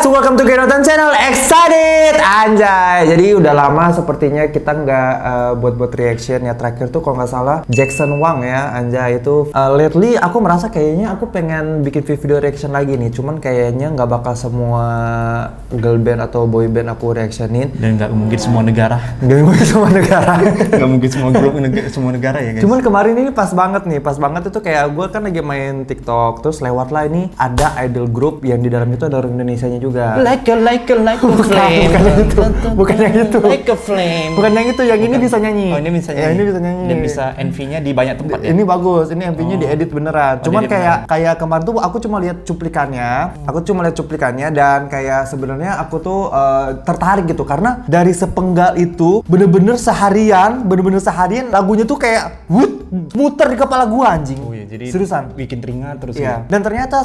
guys, welcome to Genotan Channel. Excited, anjay. Jadi udah lama sepertinya kita nggak buat reaction ya. Terakhir tuh kalau nggak salah Jackson Wang ya, anjay itu. Lately aku merasa kayaknya aku pengen bikin video reaction lagi nih. Cuman kayaknya nggak bakal semua girl band atau boy band aku reactionin. Dan nggak mungkin semua negara. Nggak mungkin semua negara. Nggak mungkin semua grup semua negara ya guys. Cuman kemarin ini pas banget nih, pas banget itu kayak gue kan lagi main TikTok, terus lewat lah ini ada idol group yang di dalam itu ada orang Indonesianya juga. Like a flame. Bukan yang itu. Like a flame. Bukan yang itu, yang ini bisa nyanyi. Oh, ini bisa nyanyi. Ya, ini bisa nyanyi. Dan bisa MV-nya di banyak tempat ya. Ini bagus, ini MV-nya diedit beneran. Cuman beneran. kayak kemarin tuh aku cuma lihat cuplikannya. Dan kayak sebenarnya aku tuh tertarik gitu karena dari sepenggal itu bener-bener seharian lagunya tuh kayak muter di kepala gua anjing. Oh iya, jadi seriusan bikin teringat terus ya. ya. Dan ternyata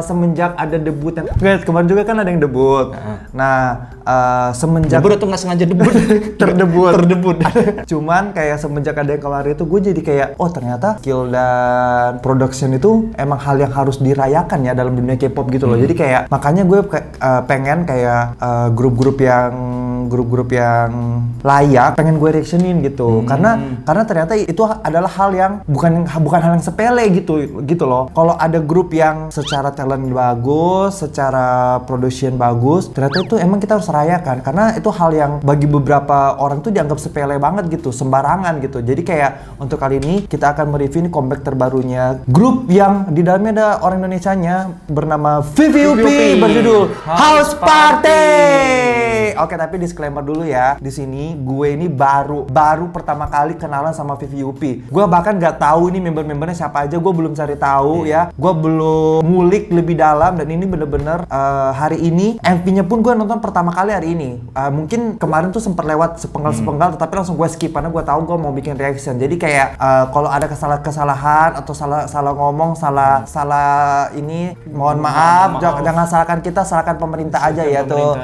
semenjak ada debut yang kemarin juga kan ada yang debut. Nah, semenjak Debut atau nggak sengaja debut? terdebut. Cuman kayak semenjak ada yang kemarin itu gue jadi kayak oh ternyata skill dan production itu emang hal yang harus dirayakan ya dalam dunia K-pop gitu loh. Jadi kayak makanya gue pengen kayak grup-grup yang layak pengen gue reactionin gitu. Karena ternyata itu adalah hal yang bukan hal yang sepele gitu loh. Kalau ada grup yang secara talent bagus, secara production bagus, ternyata itu emang kita harus rayakan karena itu hal yang bagi beberapa orang tuh dianggap sepele banget gitu, sembarangan gitu. Jadi kayak untuk kali ini kita akan mereview ini comeback terbarunya grup yang di dalamnya ada orang Indonesianya bernama VVUP berjudul House Party. Oke, tapi disclaimer dulu ya. Di sini gue ini baru pertama kali kenalan sama VVUP. Gue bahkan nggak tahu ini member-membernya siapa aja. Gue belum cari tahu ya. Gue belum ngulik lebih dalam dan ini bener-bener hari ini MV-nya pun gue nonton pertama kali hari ini. Mungkin kemarin tuh sempat lewat sepenggal tetapi langsung gue skip karena gue tahu gue mau bikin reaction. Jadi kayak kalau ada kesalahan atau salah ngomong, salah ini mohon maaf. Jangan salahkan kita, salahkan pemerintah aja ya tuh.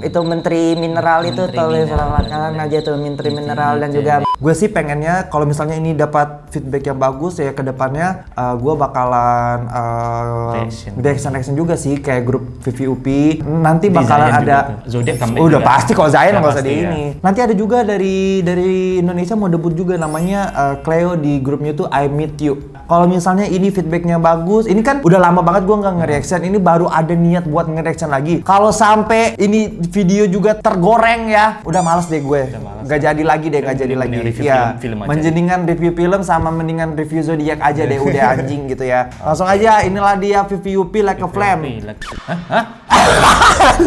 Itu Menteri Mineral itu tolong salahkan aja tuh Menteri Mineral. Dan juga gue sih pengennya kalau misalnya ini dapat feedback yang bagus ya ke depannya gue bakalan reaction juga sih kayak grup VVUP. Nanti bakalan ada Zodiac udah pasti kalau Zayn nggak usah di ya. ini. Nanti ada juga dari Indonesia mau debut juga namanya Cleo di grupnya tuh I Meet You. Kalau misalnya ini feedbacknya bagus, ini kan udah lama banget gue nggak nge-reaction, ini baru ada niat buat nge-reaction lagi. Kalau sampai ini video juga tergoreng ya, udah males deh gue. Nggak jadi lagi deh, nggak jadi lagi. Ya, mendingan review film sama mendingan review Zodiac aja deh, udah anjing gitu ya. Langsung aja, inilah dia VVUP Like a Flame.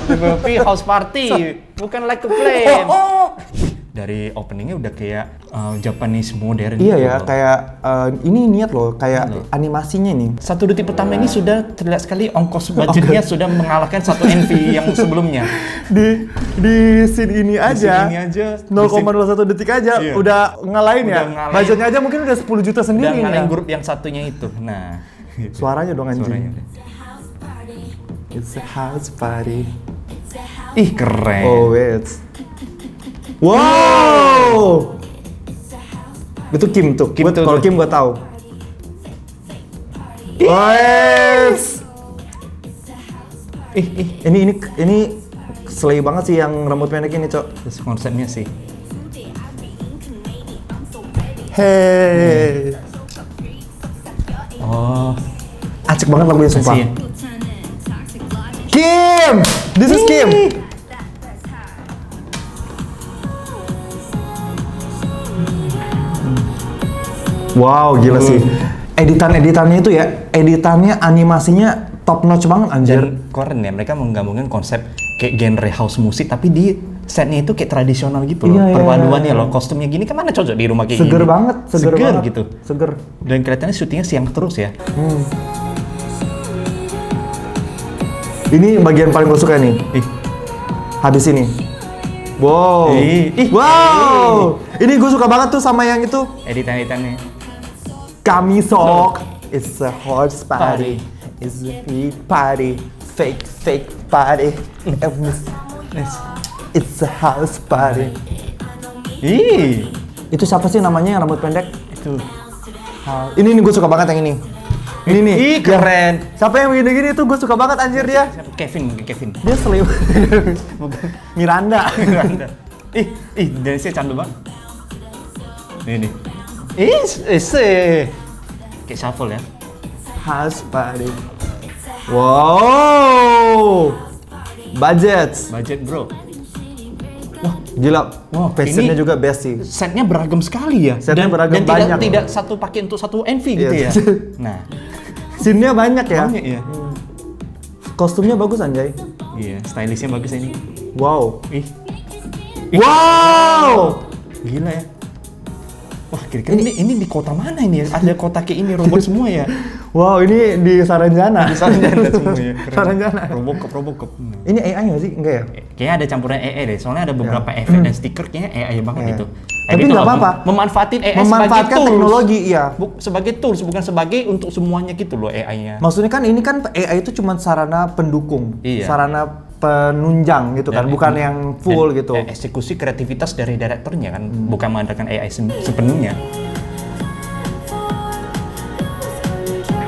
VVUP House Party, bukan Like a Flame. Dari openingnya udah kayak Japanese modern. Iya ya, kayak ini niat loh, kayak animasinya nih. Satu detik pertama ini sudah terlihat sekali ongkos budgetnya sudah mengalahkan satu MV yang sebelumnya. Di scene ini aja 0,01 detik aja udah ngalahin ya. Budgetnya aja mungkin udah 10 juta sendiri. Udah ngalahin grup yang satunya itu. Nah, suaranya dong anjing. Suaranya. It's a house party. Ih, keren. Oh, wait. Wow. Itu Kim tuh. Kalau Kim gua tahu. Yes. Ini slay banget sih yang rambut pendek ini, Cok. Terus konsepnya sih. Hey. Oh, Acik banget lagunya sumpah. ya. Kim! This is Kim! Wow, gila sih. Editannya itu ya, editannya animasinya top notch banget anjir. Dan keren ya, mereka menggabungkan konsep kayak genre house musik tapi di setnya itu kayak tradisional gitu loh. Perpaduannya loh, kostumnya gini kan mana cocok di rumah kayak seger gini. Banget, seger banget gitu. Seger. Dan kelihatannya syutingnya siang terus ya. Ini bagian paling gue suka nih. Habis ini. Wow. Wow. Ini gue suka banget tuh sama yang itu. Editan-editannya. Kami sok. It's a horse party. It's a big party. Fake party. It's a house party. Itu siapa sih namanya yang rambut pendek? Itu. Ini gue suka banget yang ini. Ini nih. Ih, keren. Siapa yang begini-gini tuh gue suka banget anjir dia. Kevin. Dia slim. Bukan. Miranda. Miranda. Ih, dance-nya candu banget. Nih. Kayak shuffle ya. House party. Wow. Budget, bro. gila. Wah, Fashionnya ini juga best sih. Setnya beragam sekali ya. Setnya beragam dan banyak. tidak satu pakai untuk satu MV gitu Iya. ya. Nah, Scene-nya banyak ya. banyak ya. Kostumnya bagus anjay. Iya, stylishnya bagus ini. Wow. Ih, Wow. gila ya. Wah, kira-kira ini di kota mana ini ya? Ada kota kayak ini robot semua ya? Wow, ini di Saranjana. Di sana ada semua ya. Keren. Saranjana. Robocop. Ini AI nggak sih? Enggak ya? Kayaknya ada campuran AI deh. Soalnya ada beberapa efek dan stiker kayaknya AI banget Iya. gitu. Tapi nggak apa-apa. Memanfaatin AI Memanfaatkan sebagai tools. teknologi, iya. Sebagai tools, bukan sebagai untuk semuanya gitu loh AI-nya. Maksudnya kan ini kan AI itu cuma sarana pendukung, Iya. sarana penunjang gitu kan, Dan- bukan yang full dan gitu. Eksekusi kreativitas dari direkturnya kan, bukan mengandalkan AI sepenuhnya.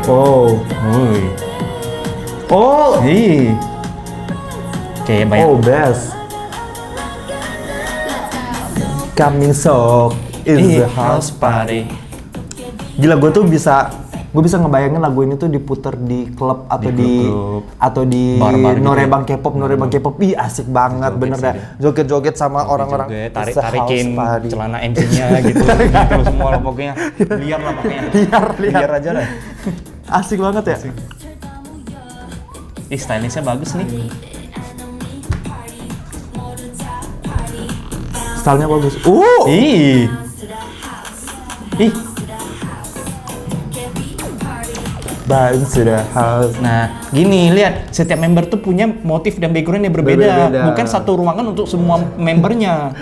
Oh. Woi. Oh. Kayak banyak. Oh, best. Coming soon is the house party. Gila, gue bisa ngebayangin lagu ini tuh diputer di klub atau Di di klub-klub. atau di Bar-bar gitu. norebang K-pop. Ih, asik banget Joget bener sih dah. dia. Joget-joget sama orang-orang. Juga It's a house tarikin party. celana MC-nya gitu, gitu semua lah pokoknya. Liar lah pokoknya. Liar. aja lah. Asik banget ya. Ih, stylishnya bagus nih. Stylenya bagus. Ih. Bounce to the house. Nah, gini, lihat. Setiap member tuh punya motif dan background yang berbeda. Berbeda. Bukan satu ruangan untuk semua membernya.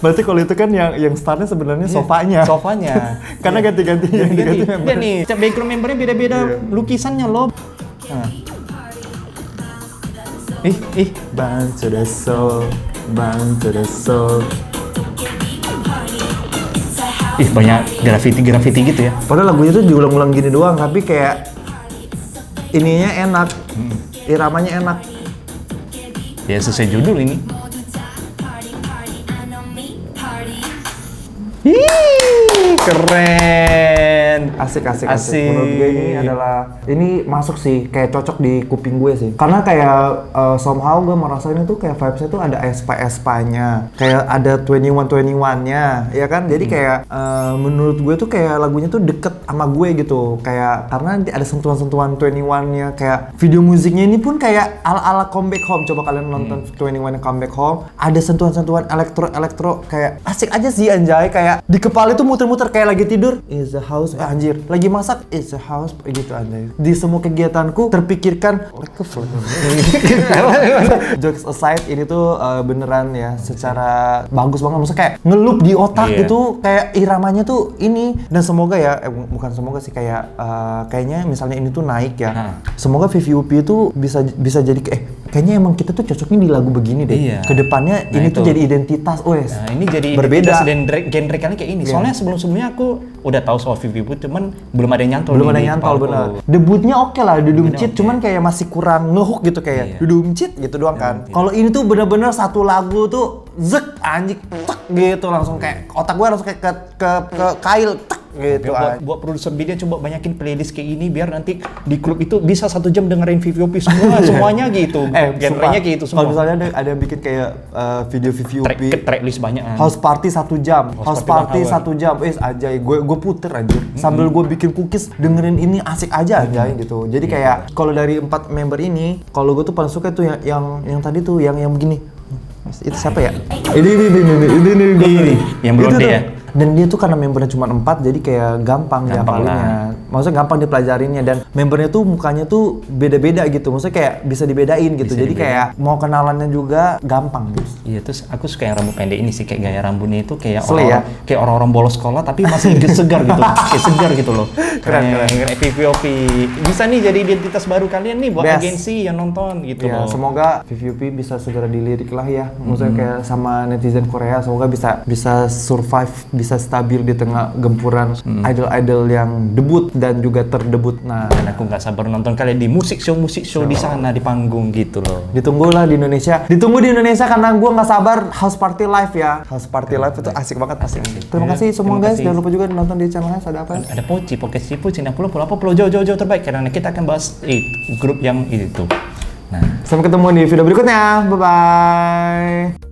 Berarti kalau itu kan yang startnya sebenarnya sofanya. Sofanya. Karena ganti-ganti yang diganti member. Lihat nih, setiap background membernya beda-beda lukisannya loh. Nah. Bounce to the soul, bounce to the soul. Ih, banyak graffiti gitu ya. Padahal lagunya tuh diulang-ulang gini doang, tapi kayak ininya enak, iramanya enak. Ya sesuai judul ini. Keren. Asik. Asik. Menurut gue ini masuk sih, kayak cocok di kuping gue sih. Karena kayak somehow gue merasa ini tuh kayak vibes-nya tuh ada espa-espanya, kayak ada 21-21-nya, ya kan? Jadi kayak menurut gue tuh kayak lagunya tuh deket sama gue gitu, kayak karena ada sentuhan-sentuhan 21-nya, kayak video musiknya ini pun kayak ala-ala Comeback Home. Coba kalian nonton 21 yang Comeback Home, ada sentuhan-sentuhan elektro kayak asik aja sih anjay, kayak di kepala itu muter-muter kayak lagi tidur is the house, anjir, lagi masak is the house gitu anjay. Di semua kegiatanku terpikirkan jokes aside, ini tuh beneran ya secara bagus banget, maksudnya kayak ngelup di otak Iya. gitu, kayak iramanya tuh ini. Dan semoga ya bukan semoga sih, kayak kayaknya misalnya ini tuh naik ya, semoga VVUP itu bisa jadi kayaknya emang kita tuh cocoknya di lagu begini deh. Iya. Kedepannya Nah, ini itu. tuh jadi identitas, Nah, ini jadi berbeda. identitas dan genre kalian kayak ini. Soalnya sebelum-sebelumnya aku udah tahu soal VVU, cuman belum ada yang nyantol. Belum ada di yang nyantol, kepalaku. benar. Debutnya oke lah, Dudum Debutnya Cit, oke. cuman kayak masih kurang ngehook gitu, kayak Iya. Dudum Cit gitu doang kan. Kalau ini tuh bener-bener satu lagu tuh zek anjing tek gitu, langsung kayak otak gue langsung kayak ke kail tek gitu. Buat produser video coba banyakin playlist kayak ini biar nanti di klub itu bisa 1 jam dengerin VVOP semuanya gitu. Genrenya kayak itu semua. Kalau misalnya ada yang bikin kayak video VVOP tracklist banyak. House party 1 jam, house party House 1 jam, anjay, gue puter anjir. Sambil gue bikin cookies dengerin ini asik aja anjay gitu. Jadi kayak kalau dari 4 member ini, kalau gue tuh paling suka tuh yang tadi tuh yang begini. Itu siapa ya? Ini yang blonde Itu tuh. ya? Dan dia tuh karena membernya cuma 4, jadi kayak gampang dihapalinnya. Maksudnya gampang dipelajarinnya, dan membernya tuh mukanya tuh beda-beda gitu. Maksudnya kayak bisa dibedain gitu. Jadi kayak mau kenalannya juga gampang gitu. Iya, terus aku suka yang rambut pendek ini sih, kayak gaya rambutnya itu kayak Slay ya? kayak orang-orang bolos sekolah tapi masih segar gitu. Kayak segar gitu loh. Keren. VVOP. Bisa nih jadi identitas baru kalian nih buat Best. agensi yang nonton gitu Ya, loh. semoga VVUP bisa segera dilirik lah ya. Maksudnya kayak sama netizen Korea, semoga bisa survive, bisa stabil di tengah gempuran idol-idol yang debut dan juga terdebut. Nah, Dan aku nggak sabar nonton kalian di musik show di sana di panggung gitu loh. ditunggulah di Indonesia. Ditunggu di Indonesia karena gue nggak sabar House Party Live ya. House Party Live itu asik banget. Terima kasih semua Terima guys. kasih. Jangan lupa juga nonton di channel Has. Ada apa? Ada Poci, podcast Cipu, Cina Pulau jauh terbaik karena kita akan bahas grup yang itu. Nah, Sampai ketemu di video berikutnya. Bye bye.